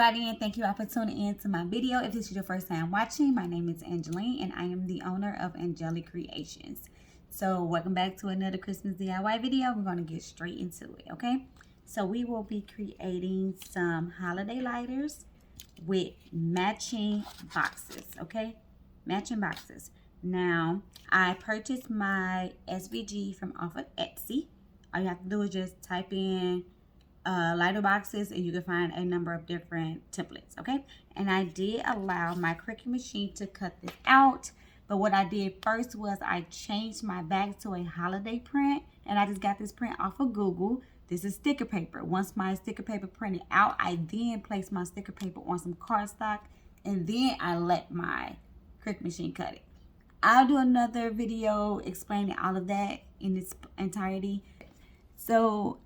everybody, and thank you all for tuning in to my video. If this is your first time watching, my name is Angeline and I am the owner of Angelic Creations. So welcome back to another Christmas DIY video. We're going to get straight into it, okay? So we will be creating some holiday lighters with matching boxes, okay? Matching boxes. Now, I purchased my SVG from off of Etsy. All you have to do is just type in lighter boxes and you can find a number of different templates, okay? And I did allow my Cricut machine to cut this out, but what I did first was I changed my back to a holiday print, and I just got this print off of Google. This is sticker paper. Once my sticker paper printed out, I then placed my sticker paper on some cardstock, and then I let my Cricut machine cut it. I'll do another video explaining all of that in its entirety. So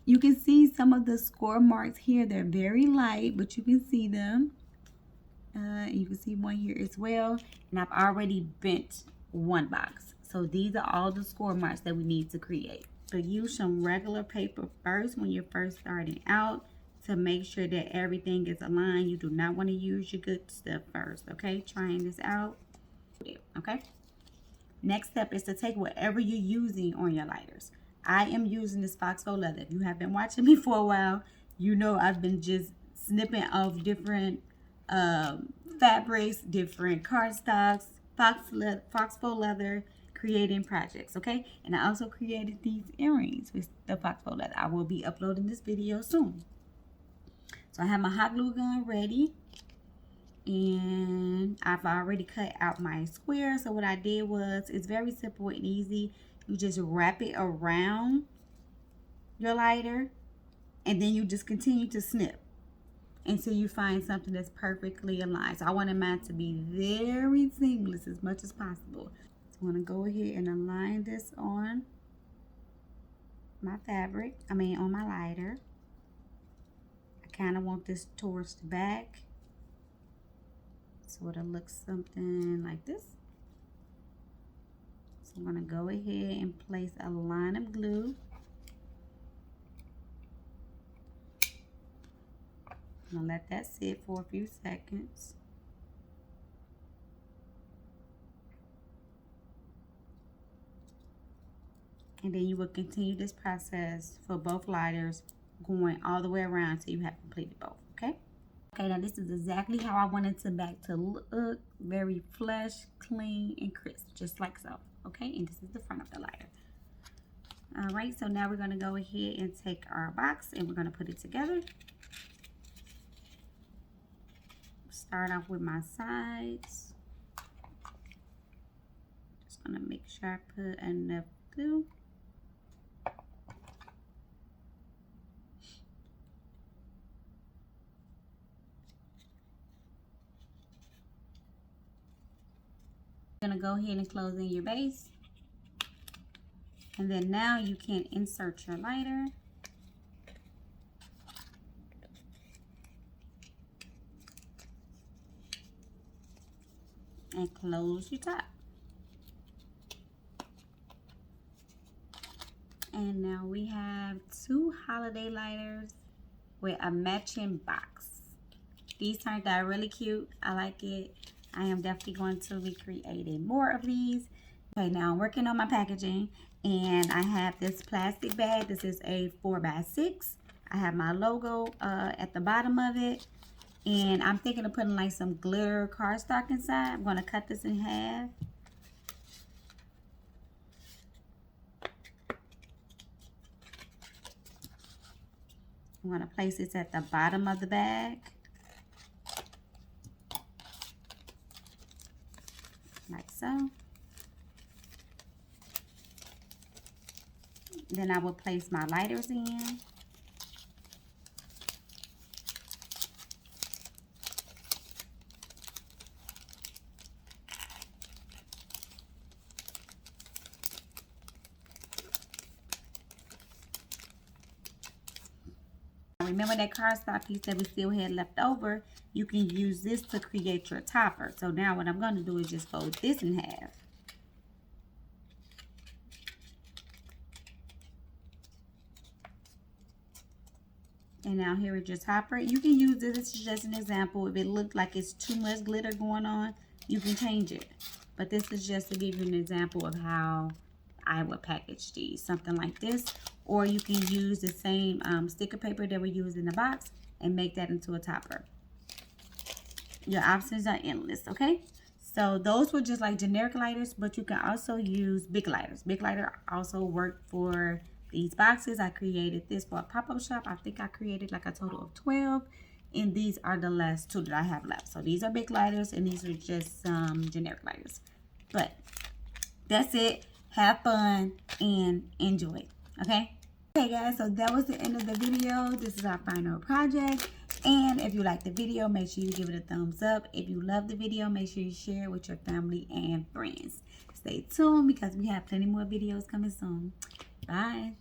you can see some of the score marks here. They're very light, but you can see them. You can see one here as well. And I've already bent one box. So these are all the score marks that we need to create. So use some regular paper first when you're first starting out to make sure that everything is aligned. You do not want to use your good stuff first, okay? Trying this out, okay? Next step is to take whatever you're using on your lighters. I am using this fox faux leather. If you have been watching me for a while, you know I've been just snipping off different fabrics, different cardstocks, fox faux leather, creating projects, okay? And I also created these earrings with the fox faux leather. I will be uploading this video soon. So I have my hot glue gun ready, and I've already cut out my square. So what I did was, it's very simple and easy. You just wrap it around your lighter, and then you just continue to snip until you find something that's perfectly aligned. So I wanted mine to be very seamless as much as possible. So I'm going to go ahead and align this on my fabric, on my lighter. I kind of want this towards the back, so it'll look something like this. So I'm going to go ahead and place a line of glue. I'm going to let that sit for a few seconds. And then you will continue this process for both lighters, going all the way around until you have completed both, okay? Okay, now this is exactly how I wanted the back to look. Very flush, clean, and crisp, just like so. Okay, and this is the front of the lighter. All right, so now we're going to go ahead and take our box and we're going to put it together. Start off with my sides. Just going to make sure I put enough glue. You're going to go ahead and close in your base, and then now you can insert your lighter and close your top. And now we have two holiday lighters with a matching box. These turned out really cute. I like it. I am definitely going to be creating more of these. Okay, now I'm working on my packaging, and I have this plastic bag. This is a 4x6. I have my logo at the bottom of it, and I'm thinking of putting like some glitter cardstock inside. I'm going to cut this in half. I'm going to place this at the bottom of the bag, like so. Then I will place my lighters in. Remember that cardstock piece that we still had left over? You can use this to create your topper. So now what I'm going to do is just fold this in half. And now here is your topper. You can use this. This is just an example. If it looked like it's too much glitter going on, you can change it. But this is just to give you an example of how I would package these. Something like this. Or you can use the same sticker paper that we used in the box and make that into a topper. Your options are endless, okay? So those were just like generic lighters, but you can also use big lighters. Big lighter also work for these boxes. I created this for a pop-up shop. I think I created like a total of 12. And these are the last 2 that I have left. So these are big lighters and these are just some generic lighters. But that's it. Have fun and enjoy. Okay? Okay guys, so that was the end of the video. This is our final project. And if you like the video, make sure you give it a thumbs up. If you love the video, make sure you share it with your family and friends. Stay tuned because we have plenty more videos coming soon. Bye.